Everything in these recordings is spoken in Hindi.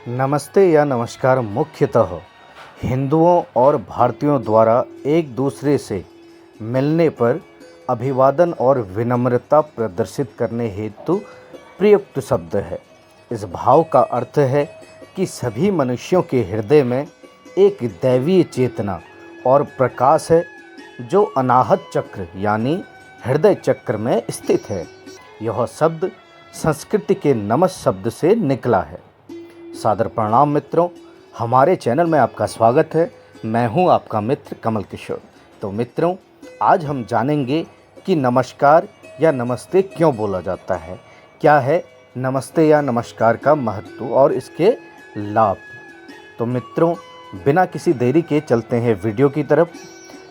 नमस्ते या नमस्कार मुख्यतः हिंदुओं और भारतीयों द्वारा एक दूसरे से मिलने पर अभिवादन और विनम्रता प्रदर्शित करने हेतु प्रयुक्त शब्द है। इस भाव का अर्थ है कि सभी मनुष्यों के हृदय में एक दैवीय चेतना और प्रकाश है जो अनाहत चक्र यानी हृदय चक्र में स्थित है। यह शब्द संस्कृत के नमः शब्द से निकला है। सादर प्रणाम मित्रों, हमारे चैनल में आपका स्वागत है। मैं हूं आपका मित्र कमल किशोर। तो मित्रों, आज हम जानेंगे कि नमस्कार या नमस्ते क्यों बोला जाता है, क्या है नमस्ते या नमस्कार का महत्व और इसके लाभ। तो मित्रों, बिना किसी देरी के चलते हैं वीडियो की तरफ।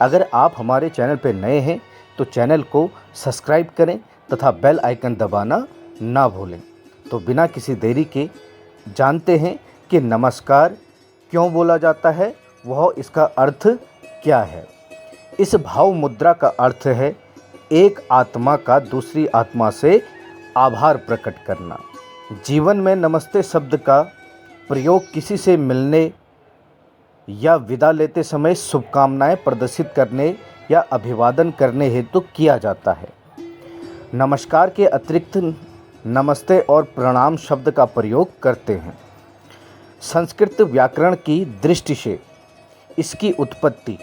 अगर आप हमारे चैनल पर नए हैं तो चैनल को सब्सक्राइब करें तथा बेल आइकन दबाना ना भूलें। तो बिना किसी देरी के जानते हैं कि नमस्कार क्यों बोला जाता है, वह इसका अर्थ क्या है। इस भाव मुद्रा का अर्थ है एक आत्मा का दूसरी आत्मा से आभार प्रकट करना। जीवन में नमस्ते शब्द का प्रयोग किसी से मिलने या विदा लेते समय शुभकामनाएं प्रदर्शित करने या अभिवादन करने हेतु किया जाता है। नमस्कार के अतिरिक्त नमस्ते और प्रणाम शब्द का प्रयोग करते हैं। संस्कृत व्याकरण की दृष्टि से इसकी उत्पत्ति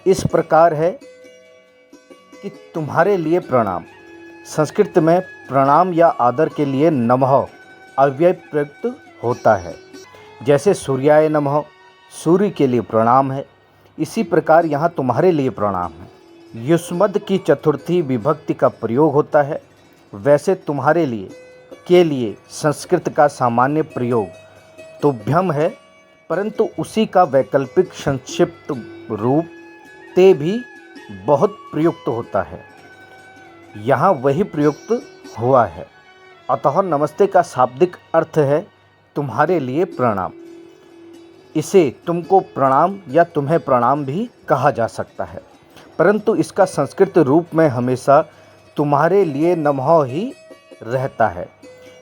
इस प्रकार है कि तुम्हारे लिए प्रणाम। संस्कृत में प्रणाम या आदर के लिए नमः अव्यय प्रयुक्त होता है। जैसे सूर्याय नमः, सूर्य के लिए प्रणाम है, इसी प्रकार यहाँ तुम्हारे लिए प्रणाम है। युष्मद् की चतुर्थी विभक्ति का प्रयोग होता है। वैसे तुम्हारे लिए के लिए संस्कृत का सामान्य प्रयोग तुभ्यम है, परंतु उसी का वैकल्पिक संक्षिप्त रूप ते भी बहुत प्रयुक्त होता है। यहाँ वही प्रयुक्त हुआ है। अतः नमस्ते का शाब्दिक अर्थ है तुम्हारे लिए प्रणाम। इसे तुमको प्रणाम या तुम्हें प्रणाम भी कहा जा सकता है, परंतु इसका संस्कृत रूप में हमेशा तुम्हारे लिए नमः ही रहता है,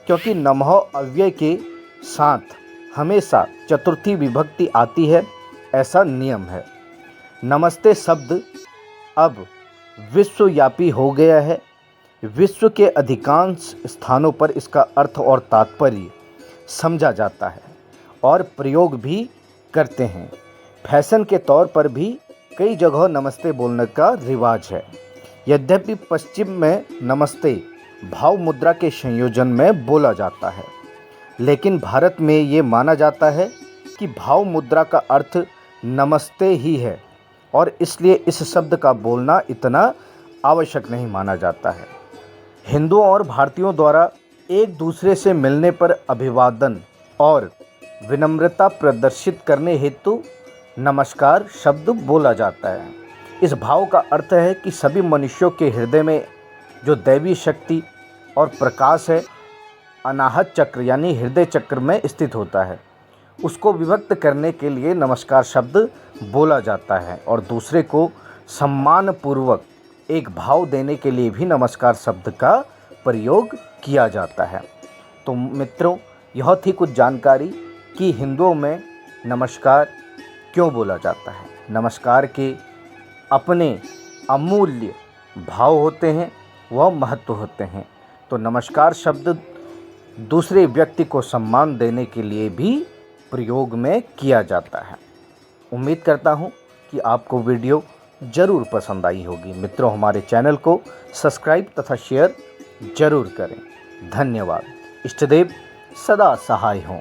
क्योंकि नमः अव्यय के साथ हमेशा चतुर्थी विभक्ति आती है, ऐसा नियम है। नमस्ते शब्द अब विश्वव्यापी हो गया है। विश्व के अधिकांश स्थानों पर इसका अर्थ और तात्पर्य समझा जाता है और प्रयोग भी करते हैं। फैशन के तौर पर भी कई जगह नमस्ते बोलने का रिवाज है। यद्यपि पश्चिम में नमस्ते भाव मुद्रा के संयोजन में बोला जाता है, लेकिन भारत में ये माना जाता है कि भाव मुद्रा का अर्थ नमस्ते ही है और इसलिए इस शब्द का बोलना इतना आवश्यक नहीं माना जाता है। हिंदुओं और भारतीयों द्वारा एक दूसरे से मिलने पर अभिवादन और विनम्रता प्रदर्शित करने हेतु नमस्कार शब्द बोला जाता है। इस भाव का अर्थ है कि सभी मनुष्यों के हृदय में जो दैवी शक्ति और प्रकाश है, अनाहत चक्र यानी हृदय चक्र में स्थित होता है, उसको विभक्त करने के लिए नमस्कार शब्द बोला जाता है। और दूसरे को सम्मानपूर्वक एक भाव देने के लिए भी नमस्कार शब्द का प्रयोग किया जाता है। तो मित्रों, यह थी कुछ जानकारी कि हिंदुओं में नमस्कार क्यों बोला जाता है। नमस्कार के अपने अमूल्य भाव होते हैं, वह महत्व होते हैं। तो नमस्कार शब्द दूसरे व्यक्ति को सम्मान देने के लिए भी प्रयोग में किया जाता है। उम्मीद करता हूँ कि आपको वीडियो ज़रूर पसंद आई होगी। मित्रों, हमारे चैनल को सब्सक्राइब तथा शेयर ज़रूर करें। धन्यवाद। इष्टदेव सदा सहाय हों।